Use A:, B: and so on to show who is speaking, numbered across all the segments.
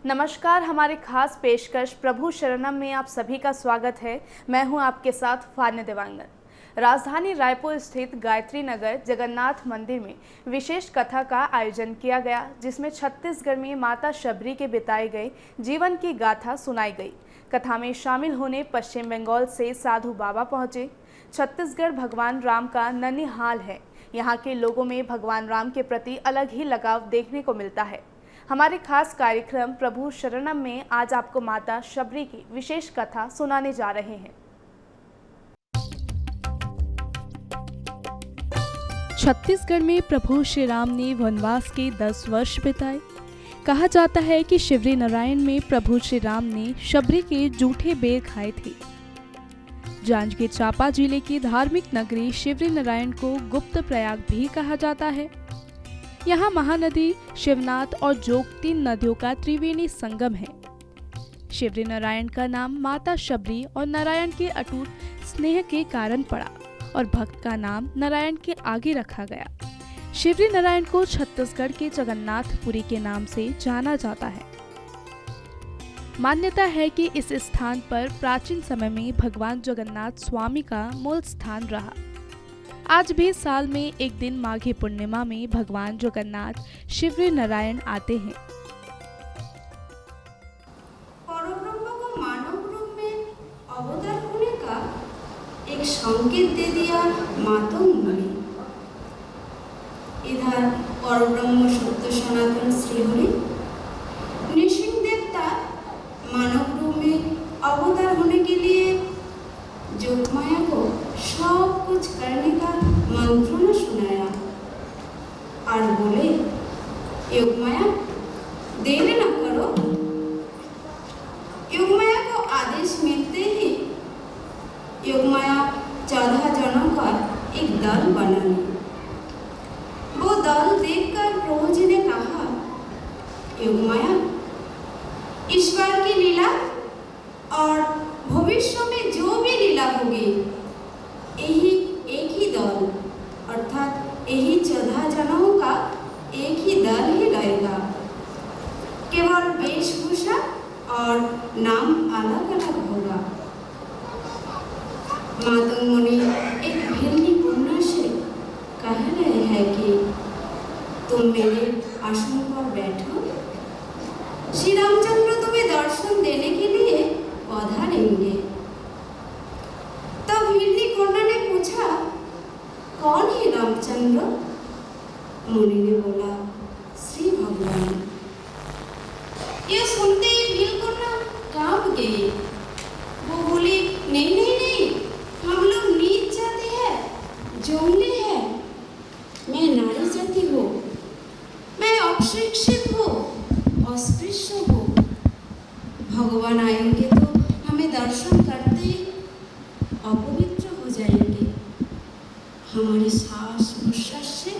A: नमस्कार, हमारी खास पेशकश प्रभु शरणम में आप सभी का स्वागत है। मैं हूं आपके साथ फान्य देवांगन। राजधानी रायपुर स्थित गायत्री नगर जगन्नाथ मंदिर में विशेष कथा का आयोजन किया गया, जिसमें छत्तीसगढ़ में माता शबरी के बिताए गए जीवन की गाथा सुनाई गई। कथा में शामिल होने पश्चिम बंगाल से साधु बाबा पहुंचे। छत्तीसगढ़ भगवान राम का ननिहाल है। यहाँ के लोगों में भगवान राम के प्रति अलग ही लगाव देखने को मिलता है। हमारे खास कार्यक्रम प्रभु शरणम में आज आपको माता शबरी की विशेष कथा सुनाने जा रहे हैं। छत्तीसगढ़ में प्रभु श्री राम ने वनवास के 10 वर्ष बिताए। कहा जाता है कि शिवरी नारायण में प्रभु श्री राम ने शबरी के जूठे बेर खाए थे। जांजगीर चांपा जिले की धार्मिक नगरी शिवरी नारायण को गुप्त प्रयाग भी कहा जाता है। यहाँ महानदी, शिवनाथ और जोग 3 नदियों का त्रिवेणी संगम है। शिवरी नारायण का नाम माता शबरी और नारायण के अटूट स्नेह के कारण पड़ा और भक्त का नाम नारायण के आगे रखा गया। शिवरी नारायण को छत्तीसगढ़ के जगन्नाथपुरी के नाम से जाना जाता है। मान्यता है कि इस स्थान पर प्राचीन समय में भगवान जगन्नाथ स्वामी का मूल स्थान रहा। आज भी साल में एक दिन माघी पूर्णिमा में भगवान जगन्नाथ शिवरी नारायण आते हैं।
B: परब्रह्म को मानव रूप में अवतार होने का एक संकेत दे दिया मातंग ने। इधर परब्रह्म सत्य सनातन श्रीहरि नृसिंह देवता मानव रूप में अवतार होने के लिए जोगमाया को सब कुछ करने का मंत्रणा सुनाया और बोले, योगमाया देरी न करो। योगमाया को आदेश मिलते ही योगमाया 14 जनों का एक दल बना ली। वो दल देखकर प्रभु जी ने कहा, योगमाया, ईश्वर की लीला और भविष्य में जो भी लीला होगी, यही एक ही दल अर्थात यही 14 जनों का एक ही दल ही रहेगा। केवल वेशभूषा और नाम अलग अलग होगा। मातंग मुनि एक भिल्ली पुण्य से कह रहे हैं कि तुम मेरे आसन पर बैठो, श्री रामचंद्र तुम्हें दर्शन देने के लिए पधारेंगे। तब भिल्ली कन्या ने पूछा, कौन है रामचंद्र? मुनि ने बोला, श्री भगवान। यह सुनते ही भिल कन्या कांप गई। वो बोली, नहीं नहीं नहीं, हम लोग नीच जाति है, जोगने हैं। मैं नारी जाति हूँ, मैं अशिक्षित हूँ, अस्पृश्य हूँ। भगवान आएंगे तो हमें दर्शन करते ही अपवित्र हो जाएंगे। हमारी सांस प्रश्वास से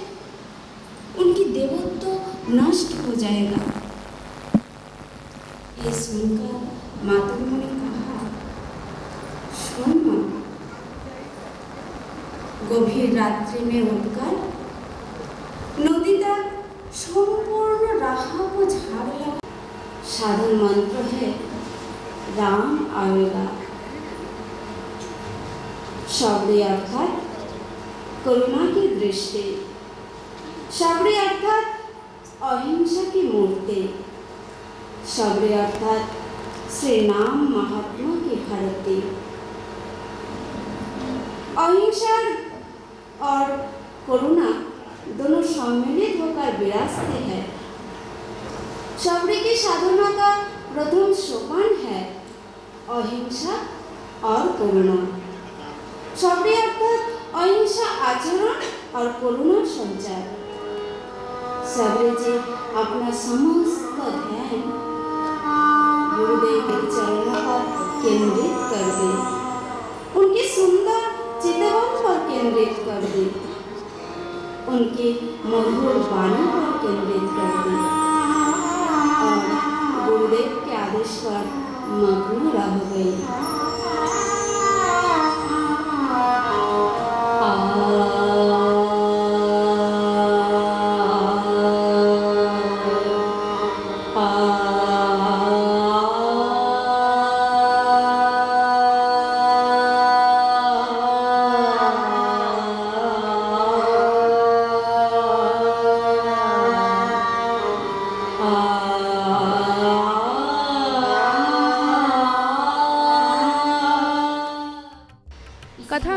B: उनकी देवत्व नष्ट हो जाएगा। ये सुनकर मातंग ने कहा, सुन मां, गभीर रात्रि में उठकर नदी तक संपूर्ण राह को झाड़ लगा। साधन मंत्र है, राम आएगा। शबरी अर्थात करुणा की दृष्टि, शबरी अर्थात अहिंसा की मूर्ति, शबरी अर्थात श्री नाम महात्मा की धरती। अहिंसा और करुणा दोनों सम्मिलित होकर विराजते हैं। शबरी की साधना का प्रथम सोपान है अहिंसा और करुणा। शबरी अर्थात अहिंसा आचरण और करुणा संचार। शबरी जी अपना समस्त ध्यान गुरुदेव के चरणों पर केंद्रित कर दे, उनकी सुंदर चितवन पर केंद्रित कर दे, उनकी मधुर वाणी पर केंद्रित कर दे और गुरुदेव के आदेश पर मग्न रह गई।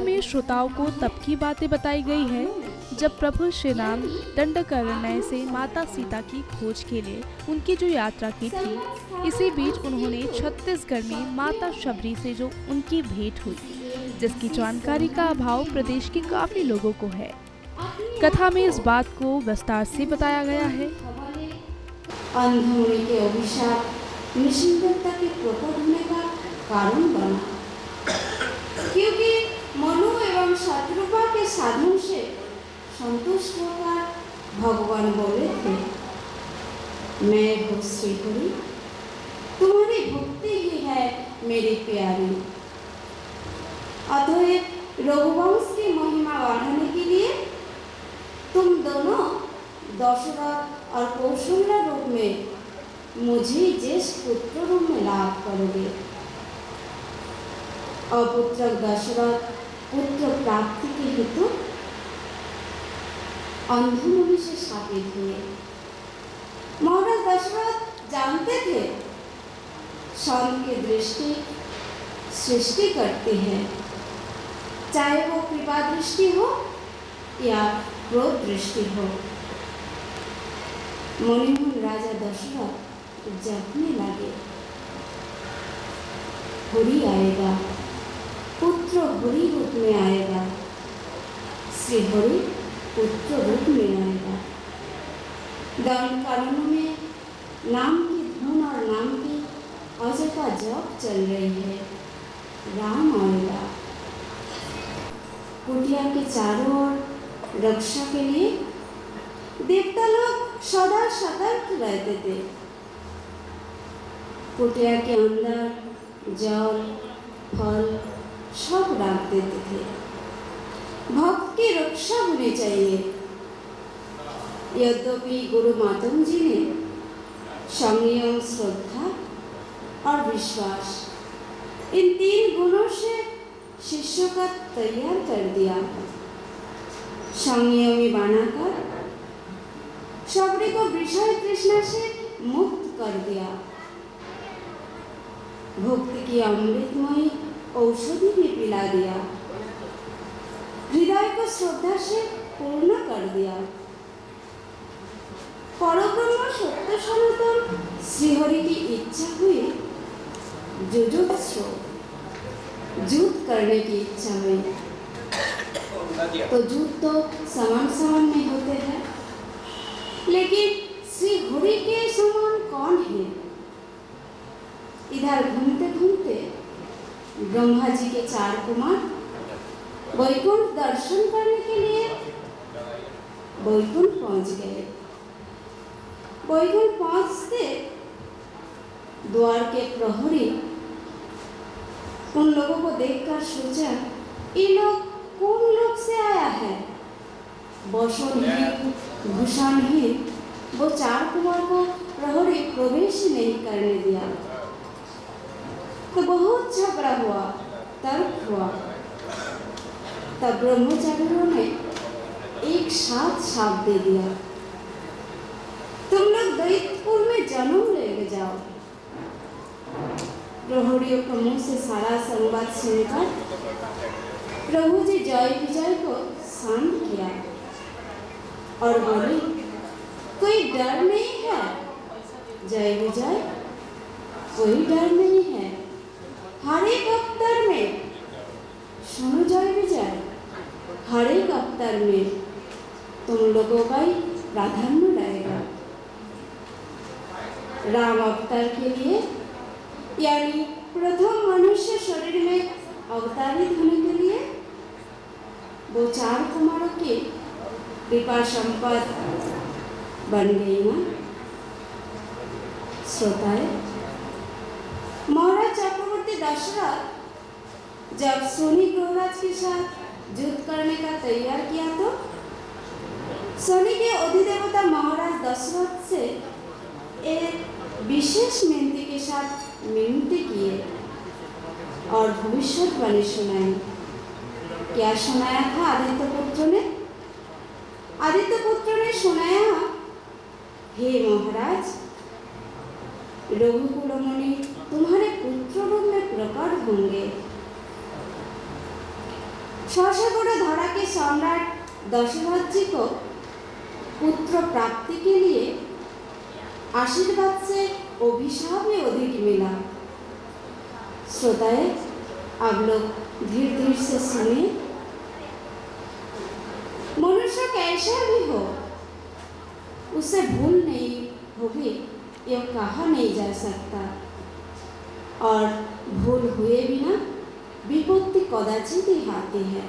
A: में श्रोताओं को तब की बातें बताई गई है जब प्रभु श्री राम दंडकारण्य से माता सीता की खोज के लिए उनकी जो यात्रा की थी। इसी बीच उन्होंने छत्तीसगढ़ में माता शबरी से जो उनकी भेंट हुई, जिसकी जानकारी का अभाव प्रदेश के काफी लोगों को है। कथा में इस बात को विस्तार से बताया गया है।
B: अंधों के अभिशाप निश्चिंतता के प्रकट होने का कारण बना, क्योंकि मनु एवं शत्रुपा के साधन से संतुष्ट होकर भगवान बोले थे, मैं हो श्रीहरि, तुम्हारी भक्ति ही है मेरी प्यारी। अतएव रघुवंश की महिमा बढ़ाने के लिए तुम दोनों दशरथ और कौशल्या रूप में मुझे ज्येष्ठ पुत्र रूप में लाभ करोगे। अपुत्र दशरथ पुत्र प्राप्ति के हेतु अंधमुनि से शापित हुए। महाराज दशरथ जानते थे शाम की दृष्टि सृष्टि करती है, चाहे वो कृपा दृष्टि हो या क्रोध दृष्टि हो। मुनिमुन राजा दशरथ जपने लगे, हरि आएगा, पुत्र हरि रूप में आएगा, श्री हरि पुत्र रूप में आएगा। दंडकारण्य में नाम की धुन और नाम की अजय का जप चल रही है, राम आएगा। कुटिया के चारों ओर रक्षा के लिए देवता लोग सदा सतर्क रहते थे। कुटिया के अंदर जल फल सब डाल देते थे। भक्त की रक्षा होनी चाहिए। यद्यपि गुरु मातम जी ने संयम, श्रद्धा और विश्वास इन 3 गुणों से शिष्यों का तैयार कर दिया। संयमी बनाकर शबरी को विषय तृष्णा से मुक्त कर दिया। भक्ति की अमृतमयी औषधि भी पिला दिया। हृदय को श्रद्धा से पूर्ण कर दिया। परब्रह्म सत्य सनातन श्रीहरि की इच्छा हुई, जुजुत्सु युद्ध करने की इच्छा हुई, तो युद्ध तो समान समान में होते हैं, लेकिन श्री हरि के समान कौन है? इधर घूमते घूमते ब्रह्मा जी के 4 कुमार वैकुंठ दर्शन करने के लिए वैकुंठ पहुंच गए। वैकुंठ पहुंचते द्वार के प्रहरी उन लोगों को देखकर सोचा, ये लोग कौन लोग से आया है? वसनहीन भूषणहीन वो 4 कुमार को प्रहरी प्रवेश नहीं करने दिया। तो बहुत झगड़ा हुआ, तर्क हुआ। तब ब्रह्मचारियों ने एक साथ शाप दे दिया, तुम लोग दैत्यपुर में जन्म ले जाओ। प्रहरियों के मुंह से सारा संवाद सुनकर प्रभु जी जय विजय को शांत किया और बोले, कोई डर नहीं है जय विजय, कोई डर नहीं है। हर एक अवतार में सुनो जय विजय, हर एक अवतार में तुम लोगों का ही प्राधान्य रहेगा। राम अवतार के लिए यानी प्रथम मनुष्य शरीर में अवतारित होने के लिए वो 4 कुमारों की कृपा संपद बन गई ना। श्रोताएं, महाराज चक्रवर्ती दशरथ जब सोनी प्रहलाद के साथ युद्ध करने का तैयार किया तो सोनी के अधिदेवता महाराज दशरथ से एक विशेष मिनती के साथ मिनती किए और भविष्यवाणी सुनाई। क्या सुनाया था आदित्य पुत्र ने? आदित्य पुत्र ने सुनाया, हे महाराज, रघुकुल मुनि तुम्हारे पुत्र रूप में प्रकट होंगे। सहसा धरा के सम्राट दशरथ जी को पुत्र प्राप्ति के लिए आशीर्वाद से अभिशाप ही अधिक मिला। श्रोताएं, आप लोग धीरे धीरे से सुनिए। मनुष्य कैसा भी हो, उसे भूल नहीं होगी यह कहा नहीं जा सकता, और भूल हुए बिना विपत्ति कदाचित ही आती है।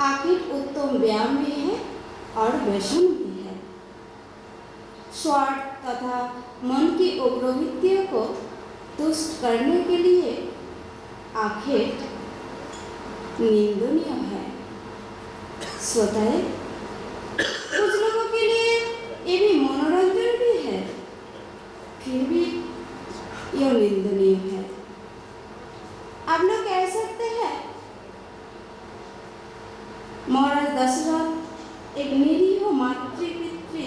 B: आखिर उत्तम व्यायाम भी है और व्यसन भी है। स्वार्थ तथा मन की उग्रवृत्तियों को तुष्ट करने के लिए आखिर निंदनीय है। श्रोताएं, कुछ लोगों के लिए ये भी मनोरंजन भी है, फिर भी यह निंदनीय है। आप लोग कह सकते हैं महाराज दशरथ एक निरीह मातृपितृ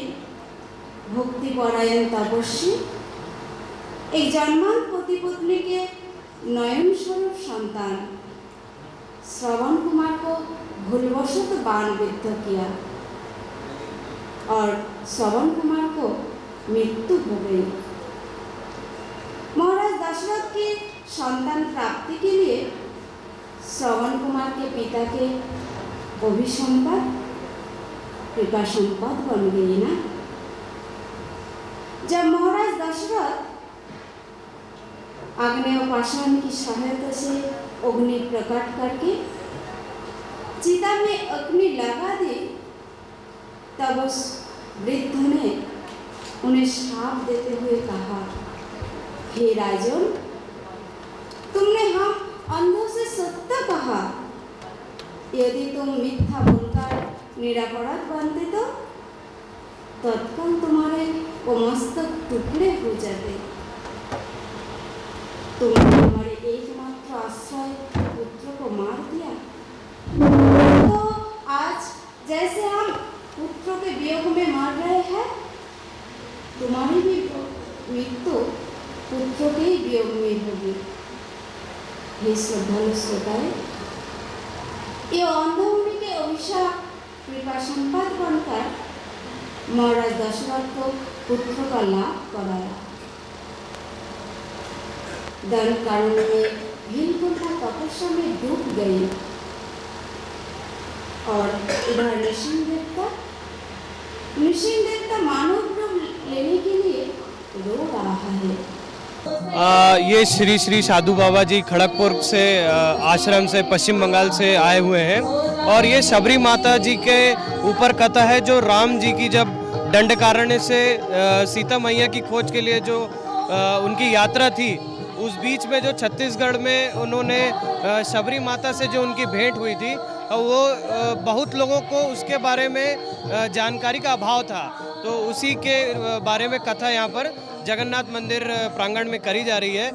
B: भक्तिपरायण तपस्वी, एक जन्मान पति पत्नी के नयन स्वरूप संतान श्रवण कुमार को भूलवशत बाण विद्ध किया और श्रवण कुमार को मृत्यु हो गई। महाराज दशरथ की संतान प्राप्ति के लिए श्रवण कुमार के पिता के अभिसंपाद कृपा संपद बन गई ना। जब महाराज दशरथ आग्नेय पाषाण की सहायता से अग्नि प्रकट करके चिता में अग्नि लगा दी, तब उस वृद्ध ने उन्हें श्राप देते हुए कहा, हे राजन, तुमने हम अंधों से सत्य कहा। यदि तुम मिथ्या बोलकर निरापराध बनते तो तत्काल तुम्हारे वो मस्तक टुकड़े हो जाते। तुमने हमारे एकमात्र आश्रय पुत्र को मार दिया, तो आज जैसे हम पुत्रों के वियोग में मर रहे हैं, तुम्हारी भी मृत्यु पुत्रों के ही वियोग में होगी। हे श्रद्धालु श्रोताएं, ये अंधमुनि के अभिशाप कृपा संपद बनकर महाराज दशरथ को पुत्र का लाभ कराया। दंड कानून में भीलकुंठा तपस्या में डूब गई और इधर नृसिंह देवता मानव रूप लेने के लिए रो रहा है।
C: ये श्री श्री साधु बाबा जी खड़गपुर से आश्रम से पश्चिम बंगाल से आए हुए हैं और ये शबरी माता जी के ऊपर कथा है, जो राम जी की जब दंडकारण्य से सीता मैया की खोज के लिए जो उनकी यात्रा थी, उस बीच में जो छत्तीसगढ़ में उन्होंने शबरी माता से जो उनकी भेंट हुई थी, वो बहुत लोगों को उसके बारे में जानकारी का अभाव था, तो उसी के बारे में कथा यहाँ पर जगन्नाथ मंदिर प्रांगण में करी जा रही है।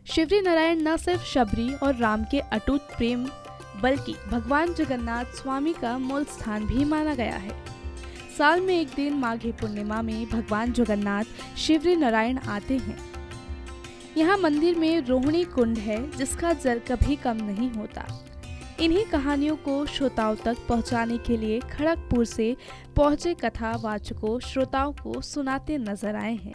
A: शिवरी नारायण न सिर्फ शबरी और राम के अटूट प्रेम, बल्कि भगवान जगन्नाथ स्वामी का मूल स्थान भी माना गया है। साल में एक दिन माघी पूर्णिमा में भगवान जगन्नाथ शिवरी नारायण आते हैं। यहाँ मंदिर में रोहिणी कुंड है, जिसका जल कभी कम नहीं होता। इन्हीं कहानियों को श्रोताओं तक पहुँचाने के लिए खड़गपुर से पहुँचे कथावाचकों श्रोताओं को सुनाते नजर आए हैं।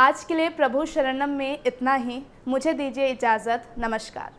A: आज के लिए प्रभु शरणम में इतना ही। मुझे दीजिए इजाज़त। नमस्कार।